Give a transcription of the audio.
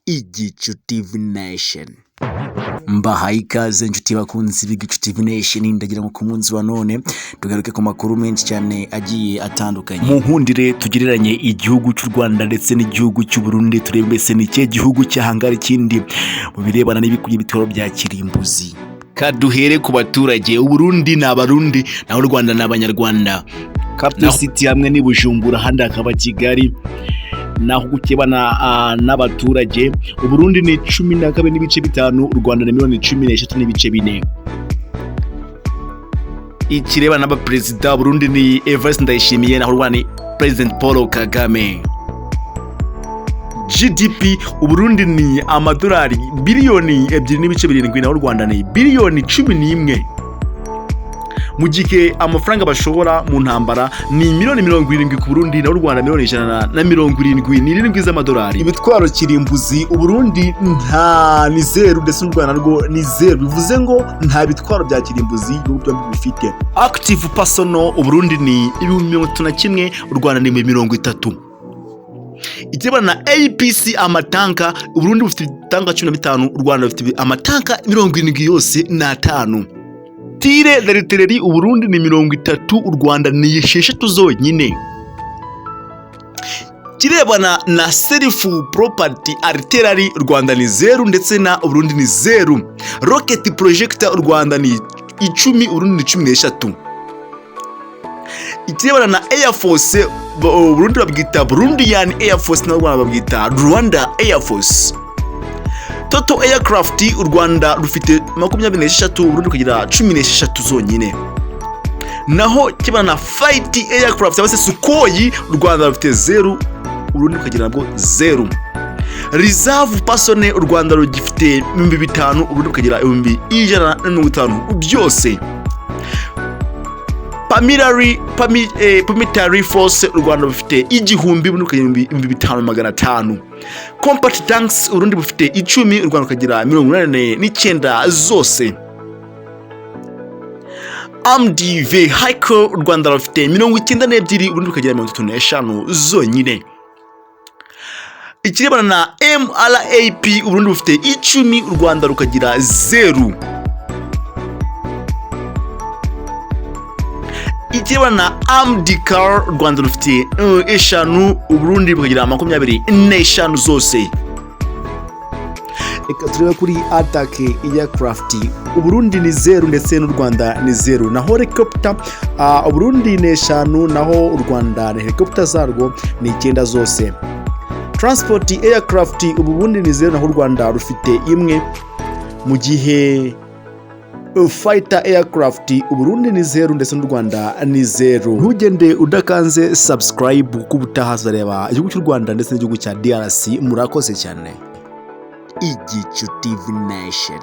Igicu TV Nation. Mbahaye ikaze inshuti bakunzi b'Igicu TV Nation, ndagira ngo ku munsi wa none tugaruke ku makuru menshi cyane agiye atandukanye. Mu nkundire tugereranye igihugu cy'u Rwanda ndetse n'igihugu cy'u Burundi, turebe mbese ni cye gihugu cyahangara ikindi mu birebana n'ibitwo bya Kirimbuzi. Kaduhere ku baturage. Uburundi ni abarundi naho Rwanda ni abanyarwanda. Capital City hamwe ni Bujumbura, handi akaba Kigali. Naho gukebana n'abaturage, Uburundi ni 12 n'ibice 5, Urwanda ni 13 n'ibice 4. Ikirebana n'abaperezida, Burundi ni Evariste Ndayishimiye naho Rwanda ni President Paul Kagame. GDP Uburundi ni amadolari biliyoni 2.7, naho Rwanda ni biliyoni 11. Mu gihe amafaranga bashobora mu ntambara ni miliyoni 70 ku Burundi, naho Rwanda miliyoni 177 z'amadolari. Ibitwaro Kirimbuzi, Uburundi ni zero ndetse n'u Rwanda rwo ni zero, bivuze ngo nta bitwaro bya Kirimbuzi n'ubwo bifite. Active personal, Uburundi ni 31, u Rwanda ni 30. Ikirebana na APC amatanka, Uburundi bufite tanka 15, u Rwanda bufite amatanka 70 yose na 5. Tire de litereri, Uburundi ni 30, u Rwanda ni 6 zonyine. Kirebana na self property artillery, u Rwanda ni 0 ndetse na Uburundi ni 0. Rocket projector, u Rwanda ni 10, Uburundi ni 13. Ikirebana na Air Force, Burundi babwita Burundian Air Force na Rwanda babwita Rwanda Air Force. Total aircraft, u Rwanda rufite 26, Burundi kugira 16 zonyine. Naho kibana na fight aircraft abase Sukhoi, u Rwanda rufite 0, Burundi kugira nabwo 0. Reserve personnel, u Rwanda rugifite 500, Burundi kugira 150 byose. Military force, u Rwanda rufite 1000, Burundi kugira 5500. Compact tanks, Burundi bufite 10, u Rwanda kugira 89 zose. Armed vehicle, u Rwanda rufite 92, Burundi kugira 35 zonyine. Ikirebana na MRAP, Burundi bufite 10, u Rwanda rukagira 0. Ikirebana na armed car, u Rwanda rufite 5, Burundi bukagira 25 zose. Eka tureba kuri attack aircraft, Uburundi ni 0 ndetse n'u Rwanda ni 0. Naho helicopter, Uburundi ni 5, naho u Rwanda ni helicopter zarwo ni 9 zose. Transport aircraft, Uburundi ni 0 naho u Rwanda rufite 1, mu gihe fighter aircraft, Uburundi ni 0 ndetse n'u Rwanda ni 0. Ntugende udakanze subscribe kuko ubutahazareba igihugu cy'u Rwanda ndetse n'igihugu cya DRC. Murakoze cyane. Igicu TV Nation.